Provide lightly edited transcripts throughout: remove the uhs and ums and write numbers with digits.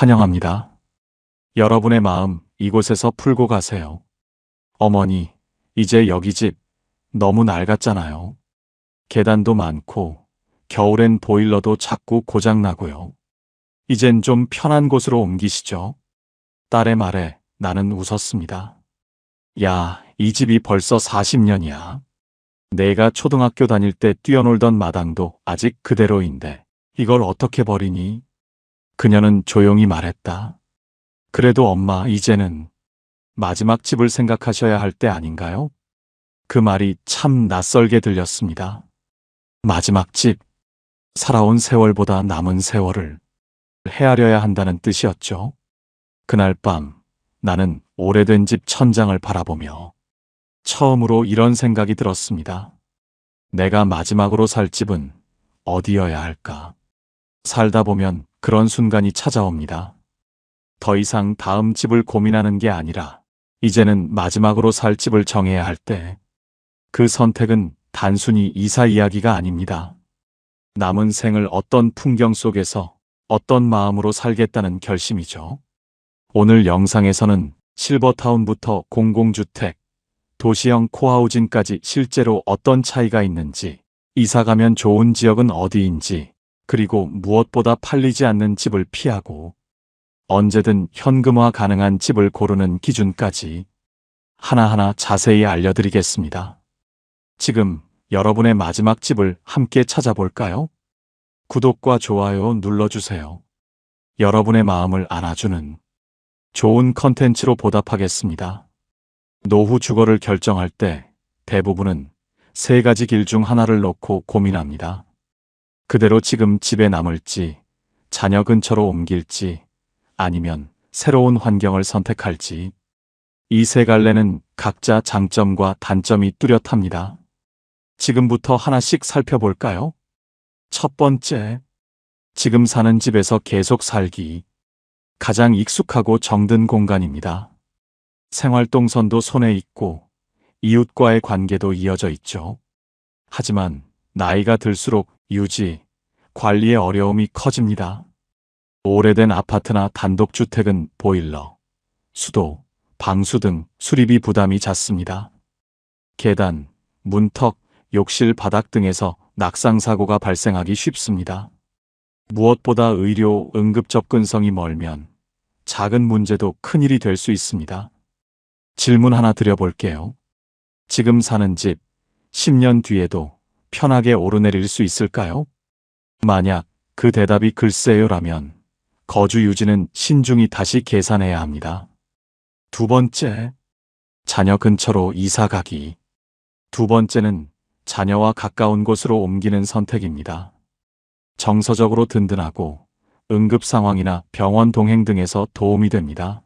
환영합니다. 여러분의 마음 이곳에서 풀고 가세요. 어머니, 이제 여기 집 너무 낡았잖아요. 계단도 많고 겨울엔 보일러도 자꾸 고장나고요. 이젠 좀 편한 곳으로 옮기시죠. 딸의 말에 나는 웃었습니다. 야, 이 집이 벌써 40년이야. 내가 초등학교 다닐 때 뛰어놀던 마당도 아직 그대로인데 이걸 어떻게 버리니? 그녀는 조용히 말했다. 그래도 엄마, 이제는 마지막 집을 생각하셔야 할 때 아닌가요? 그 말이 참 낯설게 들렸습니다. 마지막 집, 살아온 세월보다 남은 세월을 헤아려야 한다는 뜻이었죠. 그날 밤 나는 오래된 집 천장을 바라보며 처음으로 이런 생각이 들었습니다. 내가 마지막으로 살 집은 어디여야 할까? 살다 보면 그런 순간이 찾아옵니다. 더 이상 다음 집을 고민하는 게 아니라 이제는 마지막으로 살 집을 정해야 할 때, 그 선택은 단순히 이사 이야기가 아닙니다. 남은 생을 어떤 풍경 속에서 어떤 마음으로 살겠다는 결심이죠. 오늘 영상에서는 실버타운부터 공공주택, 도시형 코하우징까지 실제로 어떤 차이가 있는지, 이사 가면 좋은 지역은 어디인지, 그리고 무엇보다 팔리지 않는 집을 피하고 언제든 현금화 가능한 집을 고르는 기준까지 하나하나 자세히 알려드리겠습니다. 지금 여러분의 마지막 집을 함께 찾아볼까요? 구독과 좋아요 눌러주세요. 여러분의 마음을 안아주는 좋은 컨텐츠로 보답하겠습니다. 노후 주거를 결정할 때 대부분은 세 가지 길 중 하나를 놓고 고민합니다. 그대로 지금 집에 남을지, 자녀 근처로 옮길지, 아니면 새로운 환경을 선택할지. 이 세 갈래는 각자 장점과 단점이 뚜렷합니다. 지금부터 하나씩 살펴볼까요? 첫 번째, 지금 사는 집에서 계속 살기. 가장 익숙하고 정든 공간입니다. 생활동선도 손에 있고 이웃과의 관계도 이어져 있죠. 하지만 나이가 들수록 유지, 관리의 어려움이 커집니다. 오래된 아파트나 단독주택은 보일러, 수도, 방수 등 수리비 부담이 잦습니다. 계단, 문턱, 욕실 바닥 등에서 낙상사고가 발생하기 쉽습니다. 무엇보다 의료, 응급 접근성이 멀면 작은 문제도 큰일이 될 수 있습니다. 질문 하나 드려볼게요. 지금 사는 집, 10년 뒤에도 편하게 오르내릴 수 있을까요? 만약 그 대답이 글쎄요라면 거주 유지는 신중히 다시 계산해야 합니다. 두 번째, 자녀 근처로 이사 가기. 두 번째는 자녀와 가까운 곳으로 옮기는 선택입니다. 정서적으로 든든하고 응급 상황이나 병원 동행 등에서 도움이 됩니다.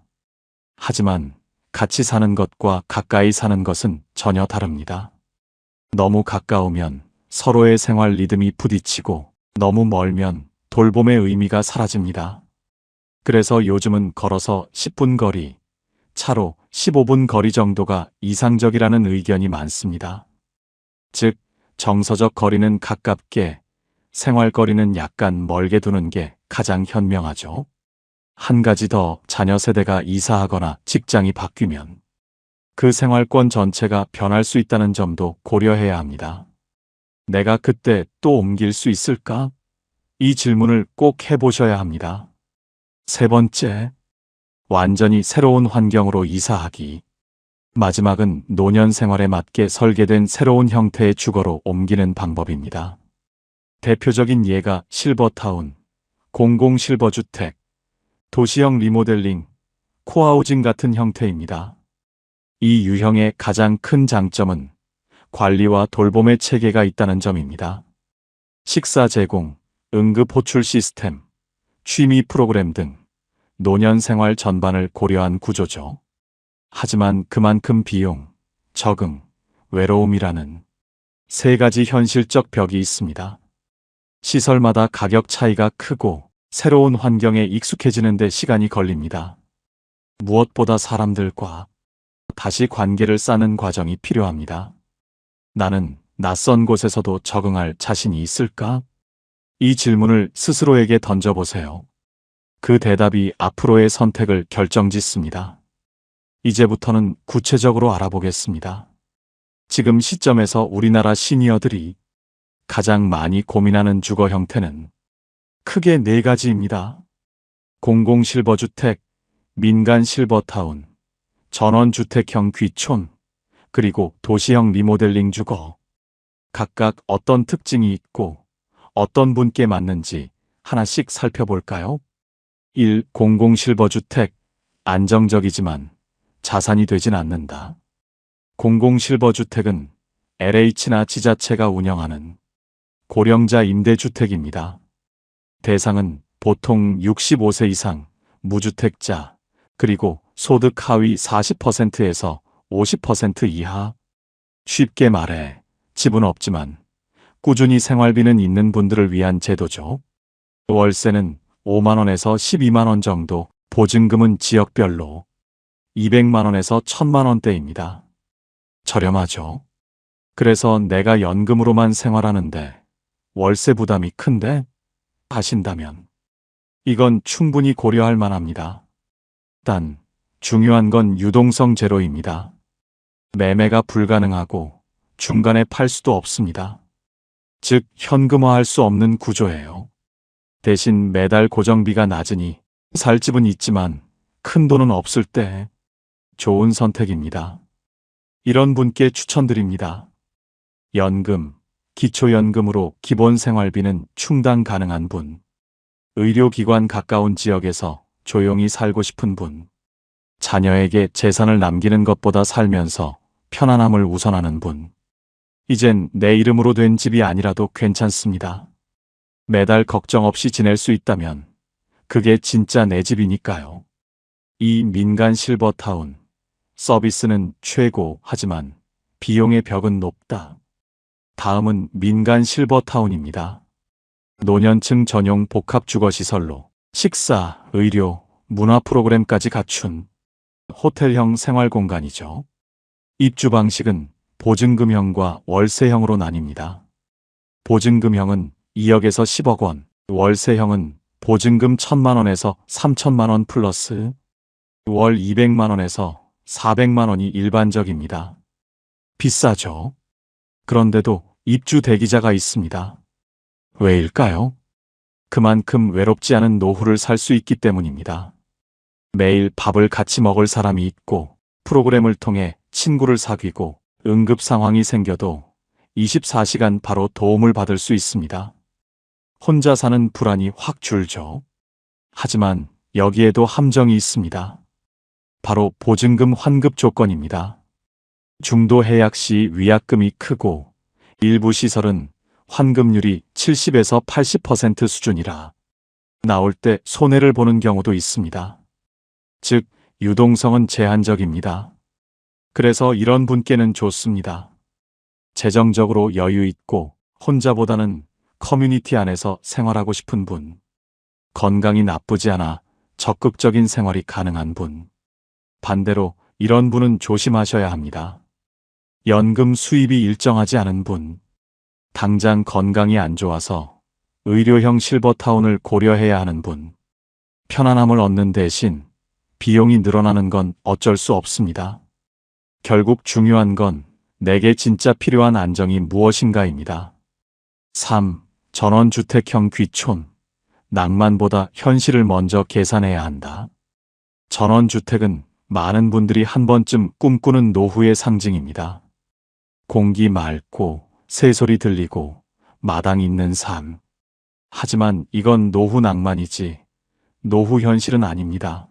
하지만 같이 사는 것과 가까이 사는 것은 전혀 다릅니다. 너무 가까우면 서로의 생활 리듬이 부딪히고 너무 멀면 돌봄의 의미가 사라집니다. 그래서 요즘은 걸어서 10분 거리, 차로 15분 거리 정도가 이상적이라는 의견이 많습니다. 즉, 정서적 거리는 가깝게, 생활 거리는 약간 멀게 두는 게 가장 현명하죠. 한 가지 더, 자녀 세대가 이사하거나 직장이 바뀌면 그 생활권 전체가 변할 수 있다는 점도 고려해야 합니다. 내가 그때 또 옮길 수 있을까? 이 질문을 꼭 해보셔야 합니다. 세 번째, 완전히 새로운 환경으로 이사하기. 마지막은 노년 생활에 맞게 설계된 새로운 형태의 주거로 옮기는 방법입니다. 대표적인 예가 실버타운, 공공실버주택, 도시형 리모델링, 코하우징 같은 형태입니다. 이 유형의 가장 큰 장점은 관리와 돌봄의 체계가 있다는 점입니다. 식사 제공, 응급 호출 시스템, 취미 프로그램 등 노년 생활 전반을 고려한 구조죠. 하지만 그만큼 비용, 적응, 외로움이라는 세 가지 현실적 벽이 있습니다. 시설마다 가격 차이가 크고 새로운 환경에 익숙해지는 데 시간이 걸립니다. 무엇보다 사람들과 다시 관계를 쌓는 과정이 필요합니다. 나는 낯선 곳에서도 적응할 자신이 있을까? 이 질문을 스스로에게 던져보세요. 그 대답이 앞으로의 선택을 결정짓습니다. 이제부터는 구체적으로 알아보겠습니다. 지금 시점에서 우리나라 시니어들이 가장 많이 고민하는 주거 형태는 크게 네 가지입니다. 공공실버주택, 민간실버타운, 전원주택형 귀촌, 그리고 도시형 리모델링 주거. 각각 어떤 특징이 있고 어떤 분께 맞는지 하나씩 살펴볼까요? 1. 공공실버주택. 안정적이지만 자산이 되진 않는다. 공공실버주택은 LH나 지자체가 운영하는 고령자 임대주택입니다. 대상은 보통 65세 이상, 무주택자, 그리고 소득 하위 40%에서 50% 이하. 쉽게 말해 집은 없지만 꾸준히 생활비는 있는 분들을 위한 제도죠. 월세는 5만원에서 12만원 정도, 보증금은 지역별로 200만원에서 1000만원대입니다. 저렴하죠. 그래서 내가 연금으로만 생활하는데 월세 부담이 큰데? 하신다면 이건 충분히 고려할 만합니다. 단, 중요한 건 유동성 제로입니다. 매매가 불가능하고 중간에 팔 수도 없습니다. 즉, 현금화할 수 없는 구조예요. 대신 매달 고정비가 낮으니 살 집은 있지만 큰 돈은 없을 때 좋은 선택입니다. 이런 분께 추천드립니다. 연금, 기초연금으로 기본 생활비는 충당 가능한 분, 의료기관 가까운 지역에서 조용히 살고 싶은 분, 자녀에게 재산을 남기는 것보다 살면서 편안함을 우선하는 분. 이젠 내 이름으로 된 집이 아니라도 괜찮습니다. 매달 걱정 없이 지낼 수 있다면 그게 진짜 내 집이니까요. 이 민간 실버타운. 서비스는 최고 하지만 비용의 벽은 높다. 다음은 민간 실버타운입니다. 노년층 전용 복합 주거시설로 식사, 의료, 문화 프로그램까지 갖춘 호텔형 생활공간이죠. 입주 방식은 보증금형과 월세형으로 나뉩니다. 보증금형은 2억에서 10억 원, 월세형은 보증금 1000만원에서 3000만원 플러스 월 200만원에서 400만원이 일반적입니다. 비싸죠? 그런데도 입주 대기자가 있습니다. 왜일까요? 그만큼 외롭지 않은 노후를 살 수 있기 때문입니다. 매일 밥을 같이 먹을 사람이 있고 프로그램을 통해 친구를 사귀고 응급 상황이 생겨도 24시간 바로 도움을 받을 수 있습니다. 혼자 사는 불안이 확 줄죠. 하지만 여기에도 함정이 있습니다. 바로 보증금 환급 조건입니다. 중도 해약 시 위약금이 크고 일부 시설은 환급률이 70에서 80% 수준이라 나올 때 손해를 보는 경우도 있습니다. 즉, 유동성은 제한적입니다. 그래서 이런 분께는 좋습니다. 재정적으로 여유 있고 혼자보다는 커뮤니티 안에서 생활하고 싶은 분, 건강이 나쁘지 않아 적극적인 생활이 가능한 분. 반대로 이런 분은 조심하셔야 합니다. 연금 수입이 일정하지 않은 분, 당장 건강이 안 좋아서 의료형 실버타운을 고려해야 하는 분, 편안함을 얻는 대신 비용이 늘어나는 건 어쩔 수 없습니다. 결국 중요한 건 내게 진짜 필요한 안정이 무엇인가입니다. 3. 전원주택형 귀촌. 낭만보다 현실을 먼저 계산해야 한다. 전원주택은 많은 분들이 한 번쯤 꿈꾸는 노후의 상징입니다. 공기 맑고 새소리 들리고 마당 있는 삶. 하지만 이건 노후 낭만이지 노후 현실은 아닙니다.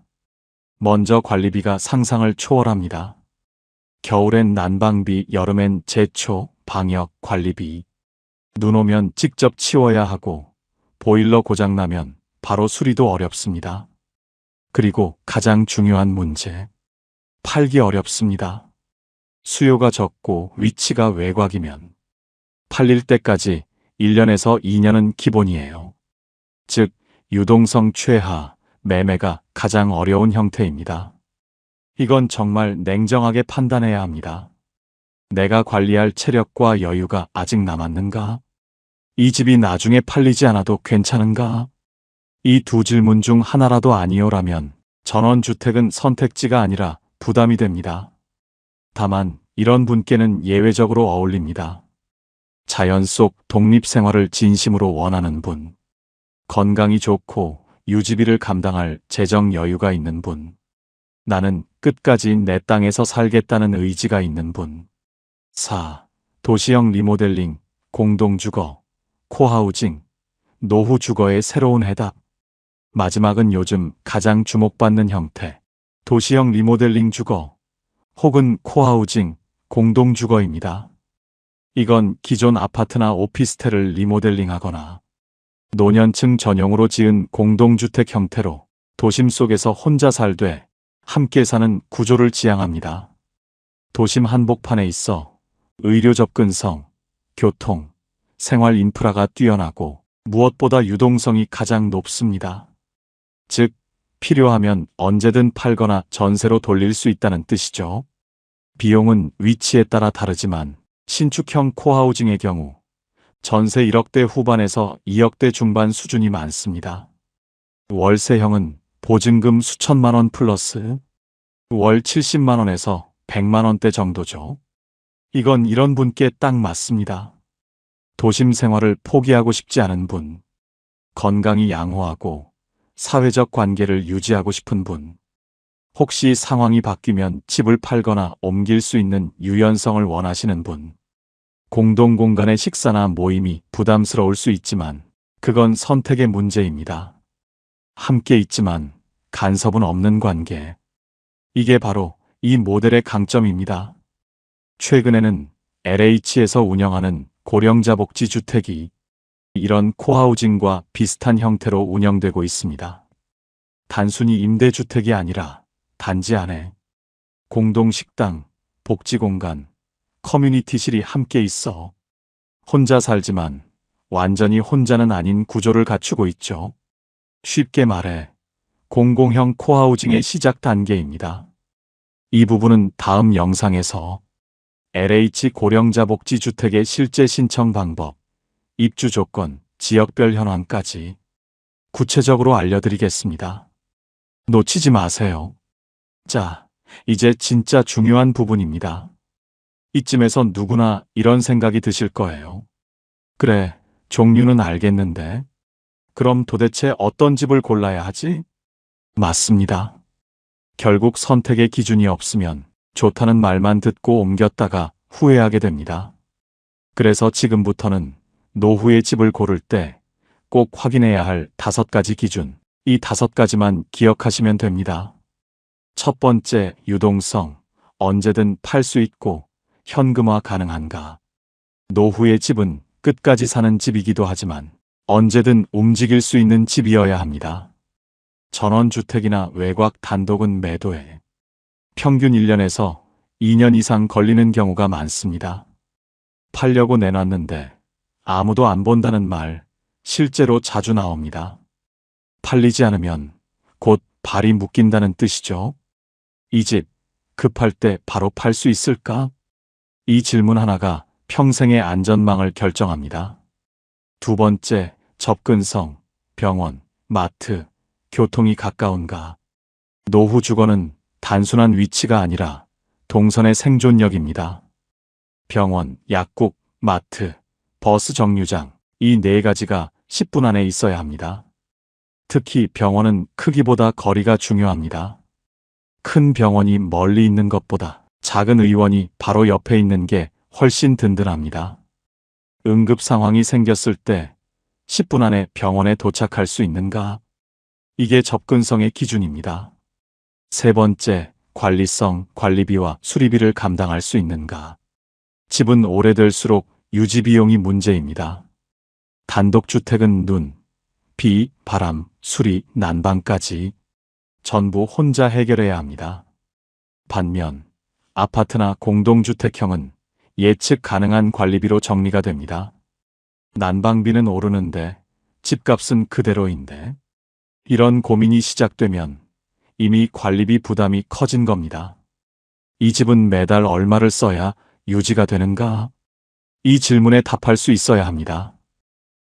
먼저 관리비가 상상을 초월합니다. 겨울엔 난방비, 여름엔 제초, 방역, 관리비. 눈 오면 직접 치워야 하고 보일러 고장나면 바로 수리도 어렵습니다. 그리고 가장 중요한 문제. 팔기 어렵습니다. 수요가 적고 위치가 외곽이면 팔릴 때까지 1년에서 2년은 기본이에요. 즉, 유동성 최하, 매매가 가장 어려운 형태입니다. 이건 정말 냉정하게 판단해야 합니다. 내가 관리할 체력과 여유가 아직 남았는가? 이 집이 나중에 팔리지 않아도 괜찮은가? 이 두 질문 중 하나라도 아니오라면 전원주택은 선택지가 아니라 부담이 됩니다. 다만 이런 분께는 예외적으로 어울립니다. 자연 속 독립생활을 진심으로 원하는 분, 건강이 좋고 유지비를 감당할 재정 여유가 있는 분, 나는 끝까지 내 땅에서 살겠다는 의지가 있는 분. 4. 도시형 리모델링, 공동주거, 코하우징, 노후주거의 새로운 해답. 마지막은 요즘 가장 주목받는 형태, 도시형 리모델링 주거, 혹은 코하우징, 공동주거입니다. 이건 기존 아파트나 오피스텔을 리모델링하거나 노년층 전용으로 지은 공동주택 형태로 도심 속에서 혼자 살되 함께 사는 구조를 지향합니다. 도심 한복판에 있어 의료 접근성, 교통, 생활 인프라가 뛰어나고 무엇보다 유동성이 가장 높습니다. 즉, 필요하면 언제든 팔거나 전세로 돌릴 수 있다는 뜻이죠. 비용은 위치에 따라 다르지만 신축형 코하우징의 경우 전세 1억대 후반에서 2억대 중반 수준이 많습니다. 월세형은 보증금 수천만 원 플러스 월 70만 원에서 100만 원대 정도죠. 이건 이런 분께 딱 맞습니다. 도심 생활을 포기하고 싶지 않은 분, 건강이 양호하고 사회적 관계를 유지하고 싶은 분, 혹시 상황이 바뀌면 집을 팔거나 옮길 수 있는 유연성을 원하시는 분, 공동공간의 식사나 모임이 부담스러울 수 있지만 그건 선택의 문제입니다. 함께 있지만 간섭은 없는 관계. 이게 바로 이 모델의 강점입니다. 최근에는 LH에서 운영하는 고령자 복지 주택이 이런 코하우징과 비슷한 형태로 운영되고 있습니다. 단순히 임대주택이 아니라 단지 안에 공동식당, 복지공간, 커뮤니티실이 함께 있어 혼자 살지만 완전히 혼자는 아닌 구조를 갖추고 있죠. 쉽게 말해 공공형 코하우징의 시작 단계입니다. 이 부분은 다음 영상에서 LH 고령자 복지 주택의 실제 신청 방법, 입주 조건, 지역별 현황까지 구체적으로 알려드리겠습니다. 놓치지 마세요. 자, 이제 진짜 중요한 부분입니다. 이쯤에서 누구나 이런 생각이 드실 거예요. 그래, 종류는 알겠는데 그럼 도대체 어떤 집을 골라야 하지? 맞습니다. 결국 선택의 기준이 없으면 좋다는 말만 듣고 옮겼다가 후회하게 됩니다. 그래서 지금부터는 노후의 집을 고를 때 꼭 확인해야 할 5가지 기준, 이 5가지만 기억하시면 됩니다. 첫 번째, 유동성, 언제든 팔 수 있고 현금화 가능한가. 노후의 집은 끝까지 사는 집이기도 하지만 언제든 움직일 수 있는 집이어야 합니다. 전원주택이나 외곽 단독은 매도에 평균 1년에서 2년 이상 걸리는 경우가 많습니다. 팔려고 내놨는데 아무도 안 본다는 말 실제로 자주 나옵니다. 팔리지 않으면 곧 발이 묶인다는 뜻이죠. 이 집 급할 때 바로 팔 수 있을까? 이 질문 하나가 평생의 안전망을 결정합니다. 두 번째, 접근성, 병원, 마트, 교통이 가까운가. 노후 주거는 단순한 위치가 아니라 동선의 생존력입니다. 병원, 약국, 마트, 버스 정류장, 이 4가지가 10분 안에 있어야 합니다. 특히 병원은 크기보다 거리가 중요합니다. 큰 병원이 멀리 있는 것보다 작은 의원이 바로 옆에 있는 게 훨씬 든든합니다. 응급 상황이 생겼을 때 10분 안에 병원에 도착할 수 있는가? 이게 접근성의 기준입니다. 세 번째, 관리성, 관리비와 수리비를 감당할 수 있는가? 집은 오래될수록 유지 비용이 문제입니다. 단독주택은 눈, 비, 바람, 수리, 난방까지 전부 혼자 해결해야 합니다. 반면 아파트나 공동주택형은 예측 가능한 관리비로 정리가 됩니다. 난방비는 오르는데 집값은 그대로인데 이런 고민이 시작되면 이미 관리비 부담이 커진 겁니다. 이 집은 매달 얼마를 써야 유지가 되는가? 이 질문에 답할 수 있어야 합니다.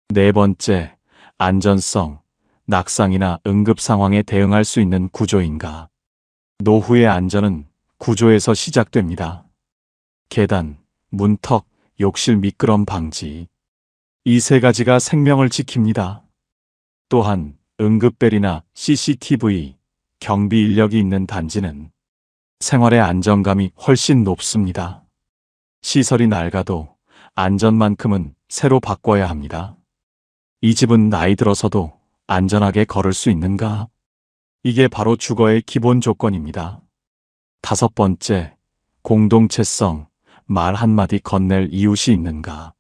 네 번째, 안전성, 낙상이나 응급 상황에 대응할 수 있는 구조인가. 노후의 안전은 구조에서 시작됩니다. 계단, 문턱, 욕실 미끄럼 방지. 이 세 가지가 생명을 지킵니다. 또한 응급벨이나 CCTV, 경비 인력이 있는 단지는 생활의 안정감이 훨씬 높습니다. 시설이 낡아도 안전만큼은 새로 바꿔야 합니다. 이 집은 나이 들어서도 안전하게 걸을 수 있는가? 이게 바로 주거의 기본 조건입니다. 5번째, 공동체성, 말 한마디 건넬 이웃이 있는가?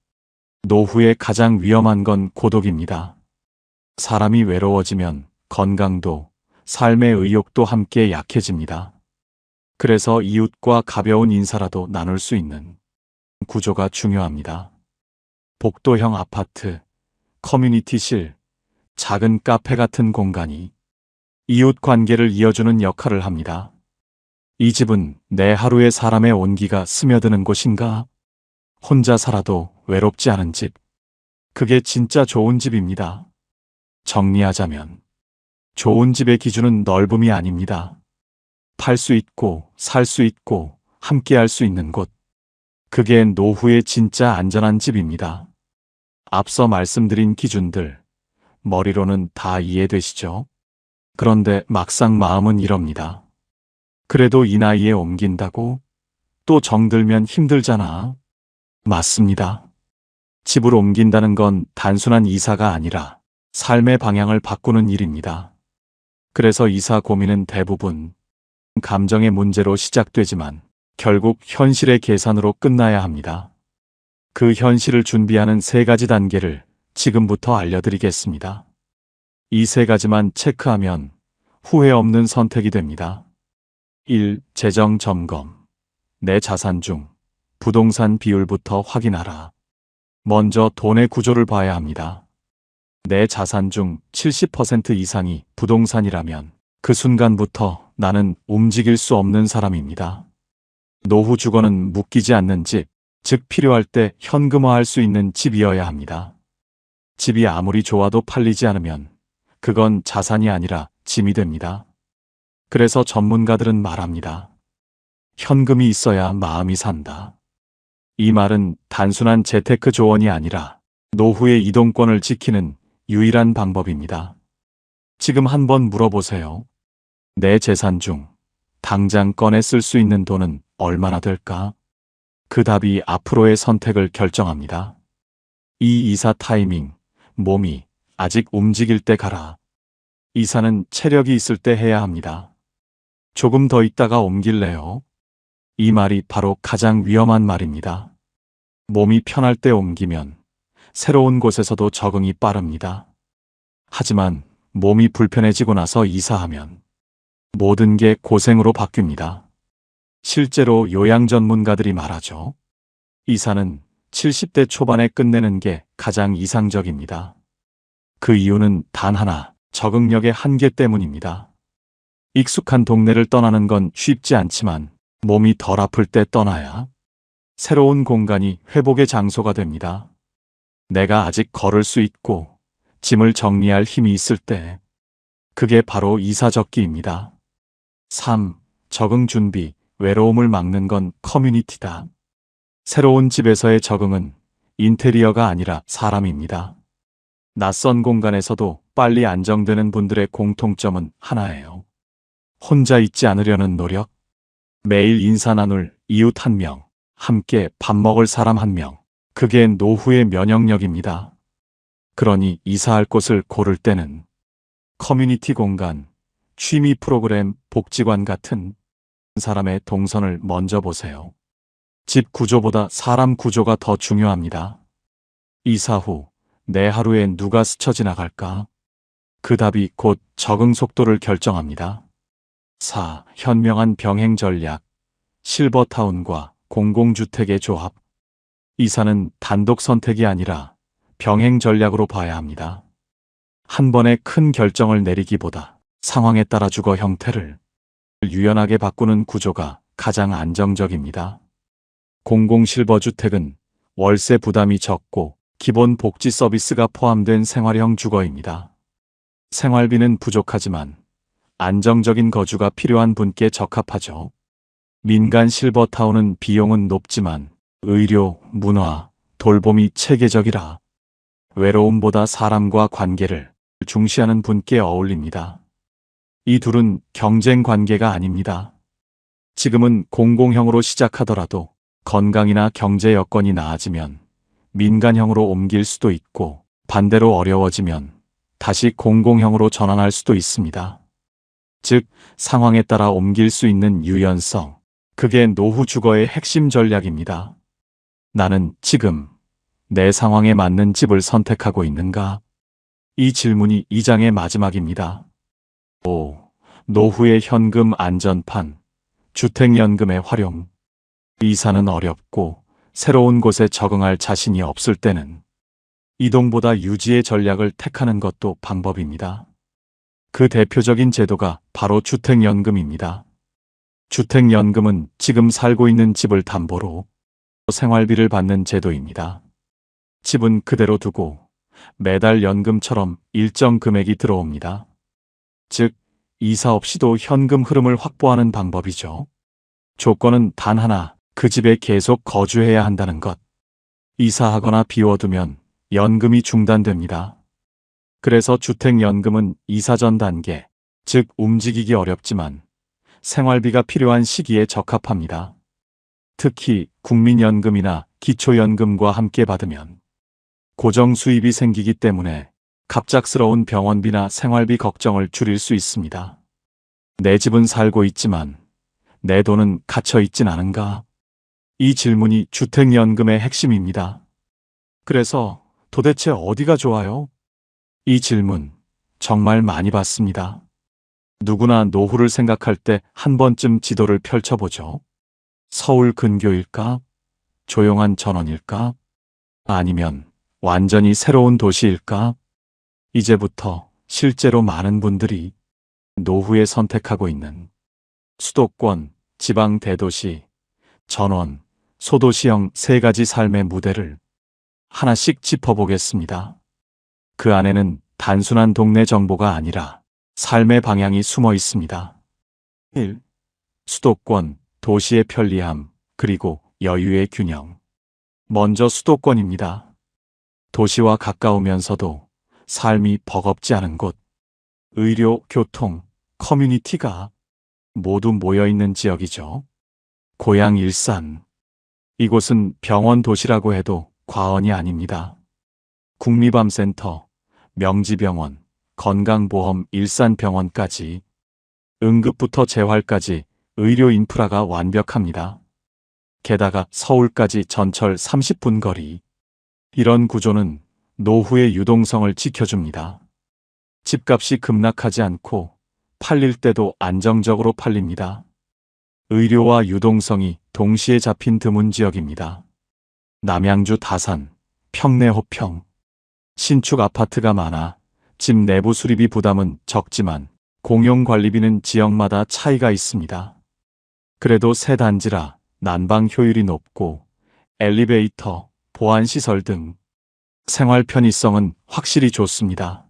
노후의 가장 위험한 건 고독입니다. 사람이 외로워지면 건강도, 삶의 의욕도 함께 약해집니다. 그래서 이웃과 가벼운 인사라도 나눌 수 있는 구조가 중요합니다. 복도형 아파트, 커뮤니티실, 작은 카페 같은 공간이 이웃 관계를 이어주는 역할을 합니다. 이 집은 내 하루의 사람의 온기가 스며드는 곳인가? 혼자 살아도 외롭지 않은 집. 그게 진짜 좋은 집입니다. 정리하자면 좋은 집의 기준은 넓음이 아닙니다. 팔 수 있고 살 수 있고 함께 할 수 있는 곳. 그게 노후의 진짜 안전한 집입니다. 앞서 말씀드린 기준들 머리로는 다 이해되시죠? 그런데 막상 마음은 이럽니다. 그래도 이 나이에 옮긴다고? 또 정들면 힘들잖아. 맞습니다. 집을 옮긴다는 건 단순한 이사가 아니라 삶의 방향을 바꾸는 일입니다. 그래서 이사 고민은 대부분 감정의 문제로 시작되지만 결국 현실의 계산으로 끝나야 합니다. 그 현실을 준비하는 3가지 단계를 지금부터 알려드리겠습니다. 이 3가지만 체크하면 후회 없는 선택이 됩니다. 1. 재정 점검. 내 자산 중 부동산 비율부터 확인하라. 먼저 돈의 구조를 봐야 합니다. 내 자산 중 70% 이상이 부동산이라면 그 순간부터 나는 움직일 수 없는 사람입니다. 노후 주거는 묶이지 않는 집, 즉 필요할 때 현금화할 수 있는 집이어야 합니다. 집이 아무리 좋아도 팔리지 않으면 그건 자산이 아니라 짐이 됩니다. 그래서 전문가들은 말합니다. 현금이 있어야 마음이 산다. 이 말은 단순한 재테크 조언이 아니라 노후의 이동권을 지키는 유일한 방법입니다. 지금 한번 물어보세요. 내 재산 중 당장 꺼내 쓸 수 있는 돈은 얼마나 될까? 그 답이 앞으로의 선택을 결정합니다. 이 이사 타이밍, 몸이 아직 움직일 때 가라. 이사는 체력이 있을 때 해야 합니다. 조금 더 있다가 옮길래요? 이 말이 바로 가장 위험한 말입니다. 몸이 편할 때 옮기면 새로운 곳에서도 적응이 빠릅니다. 하지만 몸이 불편해지고 나서 이사하면 모든 게 고생으로 바뀝니다. 실제로 요양 전문가들이 말하죠. 이사는 70대 초반에 끝내는 게 가장 이상적입니다. 그 이유는 단 하나, 적응력의 한계 때문입니다. 익숙한 동네를 떠나는 건 쉽지 않지만 몸이 덜 아플 때 떠나야 새로운 공간이 회복의 장소가 됩니다. 내가 아직 걸을 수 있고 짐을 정리할 힘이 있을 때 그게 바로 이사적기입니다. 3. 적응 준비, 외로움을 막는 건 커뮤니티다. 새로운 집에서의 적응은 인테리어가 아니라 사람입니다. 낯선 공간에서도 빨리 안정되는 분들의 공통점은 하나예요. 혼자 있지 않으려는 노력, 매일 인사 나눌 이웃 1명, 함께 밥 먹을 사람 1명, 그게 노후의 면역력입니다. 그러니 이사할 곳을 고를 때는 커뮤니티 공간, 취미 프로그램, 복지관 같은 사람의 동선을 먼저 보세요. 집 구조보다 사람 구조가 더 중요합니다. 이사 후 내 하루에 누가 스쳐 지나갈까? 그 답이 곧 적응 속도를 결정합니다. 4. 현명한 병행 전략, 실버타운과 공공주택의 조합. 이사는 단독 선택이 아니라 병행 전략으로 봐야 합니다. 한 번에 큰 결정을 내리기보다 상황에 따라 주거 형태를 유연하게 바꾸는 구조가 가장 안정적입니다. 공공실버주택은 월세 부담이 적고 기본 복지 서비스가 포함된 생활형 주거입니다. 생활비는 부족하지만 안정적인 거주가 필요한 분께 적합하죠. 민간 실버타운은 비용은 높지만 의료, 문화, 돌봄이 체계적이라 외로움보다 사람과 관계를 중시하는 분께 어울립니다. 이 둘은 경쟁 관계가 아닙니다. 지금은 공공형으로 시작하더라도 건강이나 경제 여건이 나아지면 민간형으로 옮길 수도 있고 반대로 어려워지면 다시 공공형으로 전환할 수도 있습니다. 즉, 상황에 따라 옮길 수 있는 유연성, 그게 노후 주거의 핵심 전략입니다. 나는 지금 내 상황에 맞는 집을 선택하고 있는가? 이 질문이 이 장의 마지막입니다. 5. 노후의 현금 안전판, 주택연금의 활용. 이사는 어렵고 새로운 곳에 적응할 자신이 없을 때는 이동보다 유지의 전략을 택하는 것도 방법입니다. 그 대표적인 제도가 바로 주택연금입니다. 주택연금은 지금 살고 있는 집을 담보로 생활비를 받는 제도입니다. 집은 그대로 두고 매달 연금처럼 일정 금액이 들어옵니다. 즉, 이사 없이도 현금 흐름을 확보하는 방법이죠. 조건은 단 하나, 그 집에 계속 거주해야 한다는 것. 이사하거나 비워두면 연금이 중단됩니다. 그래서 주택연금은 이사 전 단계, 즉 움직이기 어렵지만 생활비가 필요한 시기에 적합합니다. 특히 국민연금이나 기초연금과 함께 받으면 고정 수입이 생기기 때문에 갑작스러운 병원비나 생활비 걱정을 줄일 수 있습니다. 내 집은 살고 있지만 내 돈은 갇혀 있진 않은가? 이 질문이 주택연금의 핵심입니다. 그래서 도대체 어디가 좋아요? 이 질문 정말 많이 받습니다. 누구나 노후를 생각할 때 한 번쯤 지도를 펼쳐보죠. 서울 근교일까? 조용한 전원일까? 아니면 완전히 새로운 도시일까? 이제부터 실제로 많은 분들이 노후에 선택하고 있는 수도권, 지방 대도시, 전원, 소도시형 세 가지 삶의 무대를 하나씩 짚어보겠습니다. 그 안에는 단순한 동네 정보가 아니라 삶의 방향이 숨어 있습니다. 1. 수도권, 도시의 편리함, 그리고 여유의 균형. 먼저 수도권입니다. 도시와 가까우면서도 삶이 버겁지 않은 곳. 의료, 교통, 커뮤니티가 모두 모여있는 지역이죠. 고향 일산. 이곳은 병원 도시라고 해도 과언이 아닙니다. 국립암센터, 명지병원, 건강보험 일산병원까지 응급부터 재활까지 의료 인프라가 완벽합니다. 게다가 서울까지 전철 30분 거리. 이런 구조는 노후의 유동성을 지켜줍니다. 집값이 급락하지 않고 팔릴 때도 안정적으로 팔립니다. 의료와 유동성이 동시에 잡힌 드문 지역입니다. 남양주 다산, 평내 호평. 신축 아파트가 많아 집 내부 수리비 부담은 적지만 공용 관리비는 지역마다 차이가 있습니다. 그래도 새 단지라 난방 효율이 높고 엘리베이터, 보안시설 등 생활 편의성은 확실히 좋습니다.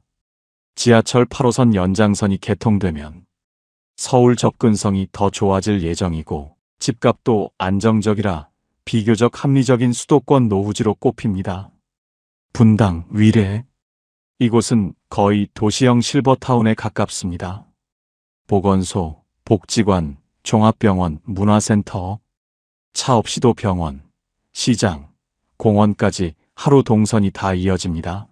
지하철 8호선 연장선이 개통되면 서울 접근성이 더 좋아질 예정이고 집값도 안정적이라 비교적 합리적인 수도권 노후지로 꼽힙니다. 분당, 위례. 이곳은 거의 도시형 실버타운에 가깝습니다. 보건소, 복지관, 종합병원, 문화센터, 차 없이도 병원, 시장, 공원까지 하루 동선이 다 이어집니다.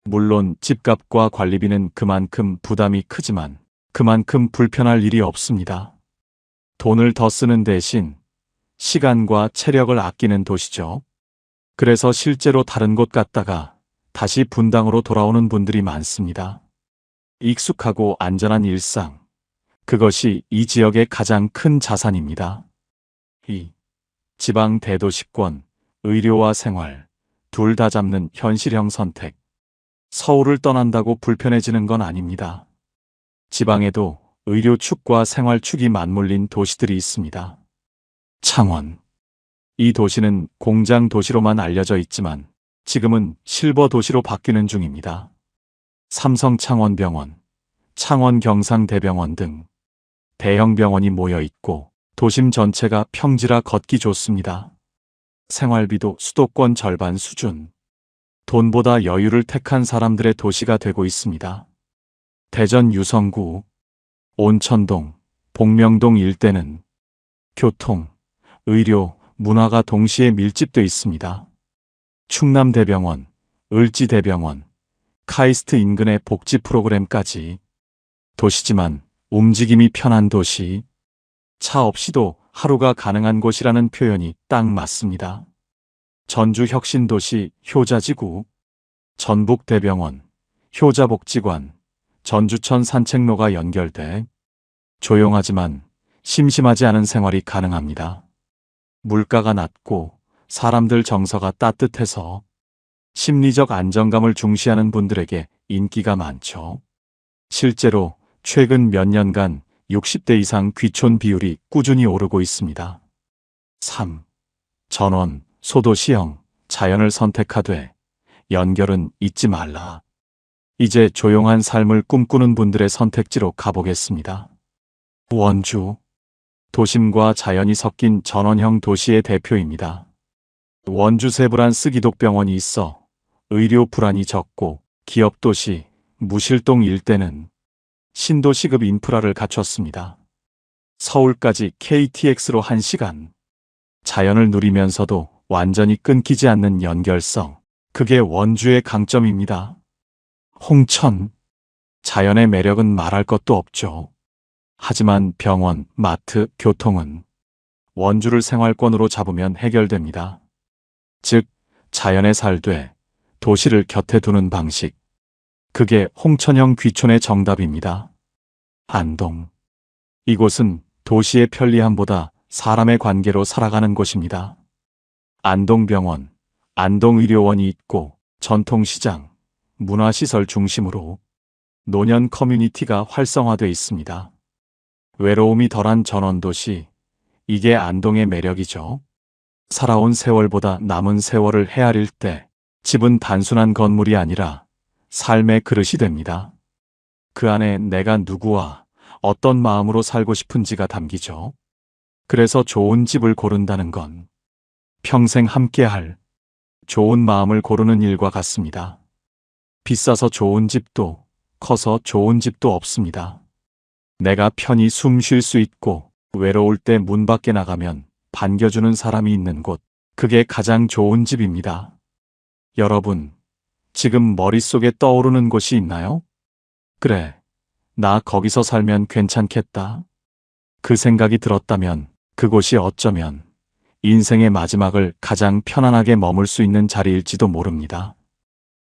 물론 집값과 관리비는 그만큼 부담이 크지만 그만큼 불편할 일이 없습니다. 돈을 더 쓰는 대신 시간과 체력을 아끼는 도시죠. 그래서 실제로 다른 곳 갔다가 다시 분당으로 돌아오는 분들이 많습니다. 익숙하고 안전한 일상. 그것이 이 지역의 가장 큰 자산입니다. 2. 지방 대도시권, 의료와 생활, 둘 다 잡는 현실형 선택. 서울을 떠난다고 불편해지는 건 아닙니다. 지방에도 의료축과 생활축이 맞물린 도시들이 있습니다. 창원. 이 도시는 공장 도시로만 알려져 있지만 지금은 실버 도시로 바뀌는 중입니다. 삼성 창원병원, 창원 경상대병원 등 대형 병원이 모여 있고 도심 전체가 평지라 걷기 좋습니다. 생활비도 수도권 절반 수준. 돈보다 여유를 택한 사람들의 도시가 되고 있습니다. 대전 유성구, 온천동, 복명동 일대는 교통, 의료, 문화가 동시에 밀집돼 있습니다. 충남대병원, 을지대병원, 카이스트 인근의 복지 프로그램까지. 도시지만 움직임이 편한 도시. 차 없이도 하루가 가능한 곳이라는 표현이 딱 맞습니다. 전주 혁신도시 효자지구, 전북대병원, 효자복지관, 전주천 산책로가 연결돼 조용하지만 심심하지 않은 생활이 가능합니다. 물가가 낮고 사람들 정서가 따뜻해서 심리적 안정감을 중시하는 분들에게 인기가 많죠. 실제로 최근 몇 년간 60대 이상 귀촌 비율이 꾸준히 오르고 있습니다. 3. 전원, 소도시형, 자연을 선택하되 연결은 잊지 말라. 이제 조용한 삶을 꿈꾸는 분들의 선택지로 가보겠습니다. 원주. 도심과 자연이 섞인 전원형 도시의 대표입니다. 원주 세브란스 기독병원이 있어 의료 불안이 적고 기업도시, 무실동 일대는 신도시급 인프라를 갖췄습니다. 서울까지 KTX로 1시간. 자연을 누리면서도 완전히 끊기지 않는 연결성. 그게 원주의 강점입니다. 홍천. 자연의 매력은 말할 것도 없죠. 하지만 병원, 마트, 교통은 원주를 생활권으로 잡으면 해결됩니다. 즉, 자연에 살되 도시를 곁에 두는 방식. 그게 홍천형 귀촌의 정답입니다. 안동. 이곳은 도시의 편리함보다 사람의 관계로 살아가는 곳입니다. 안동병원, 안동의료원이 있고 전통시장, 문화시설 중심으로 노년 커뮤니티가 활성화되어 있습니다. 외로움이 덜한 전원도시, 이게 안동의 매력이죠. 살아온 세월보다 남은 세월을 헤아릴 때 집은 단순한 건물이 아니라 삶의 그릇이 됩니다. 그 안에 내가 누구와 어떤 마음으로 살고 싶은지가 담기죠. 그래서 좋은 집을 고른다는 건 평생 함께할 좋은 마음을 고르는 일과 같습니다. 비싸서 좋은 집도 커서 좋은 집도 없습니다. 내가 편히 숨 쉴 수 있고 외로울 때 문 밖에 나가면 반겨주는 사람이 있는 곳, 그게 가장 좋은 집입니다. 여러분, 지금 머릿속에 떠오르는 곳이 있나요? 그래, 나 거기서 살면 괜찮겠다. 그 생각이 들었다면 그곳이 어쩌면 인생의 마지막을 가장 편안하게 머물 수 있는 자리일지도 모릅니다.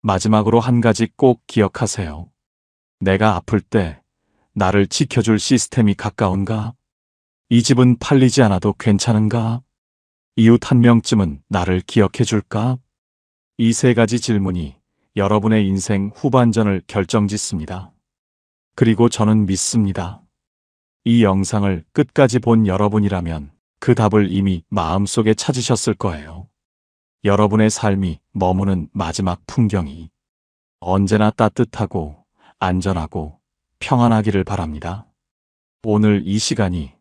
마지막으로 한 가지 꼭 기억하세요. 내가 아플 때 나를 지켜줄 시스템이 가까운가? 이 집은 팔리지 않아도 괜찮은가? 이웃 한 명쯤은 나를 기억해 줄까? 이 세 가지 질문이 여러분의 인생 후반전을 결정짓습니다. 그리고 저는 믿습니다. 이 영상을 끝까지 본 여러분이라면 그 답을 이미 마음속에 찾으셨을 거예요. 여러분의 삶이 머무는 마지막 풍경이 언제나 따뜻하고 안전하고 평안하기를 바랍니다. 오늘 이 시간이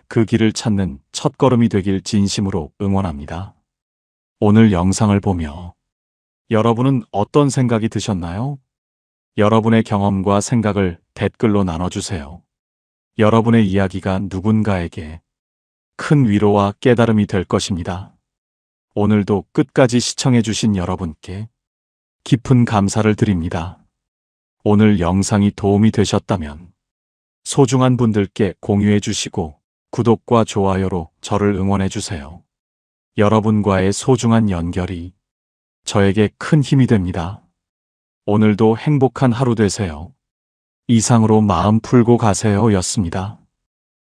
그 길을 찾는 첫걸음이 되길 진심으로 응원합니다. 오늘 영상을 보며 여러분은 어떤 생각이 드셨나요? 여러분의 경험과 생각을 댓글로 나눠주세요. 여러분의 이야기가 누군가에게 큰 위로와 깨달음이 될 것입니다. 오늘도 끝까지 시청해주신 여러분께 깊은 감사를 드립니다. 오늘 영상이 도움이 되셨다면 소중한 분들께 공유해 주시고 구독과 좋아요로 저를 응원해 주세요. 여러분과의 소중한 연결이 저에게 큰 힘이 됩니다. 오늘도 행복한 하루 되세요. 이상으로 마음 풀고 가세요 였습니다.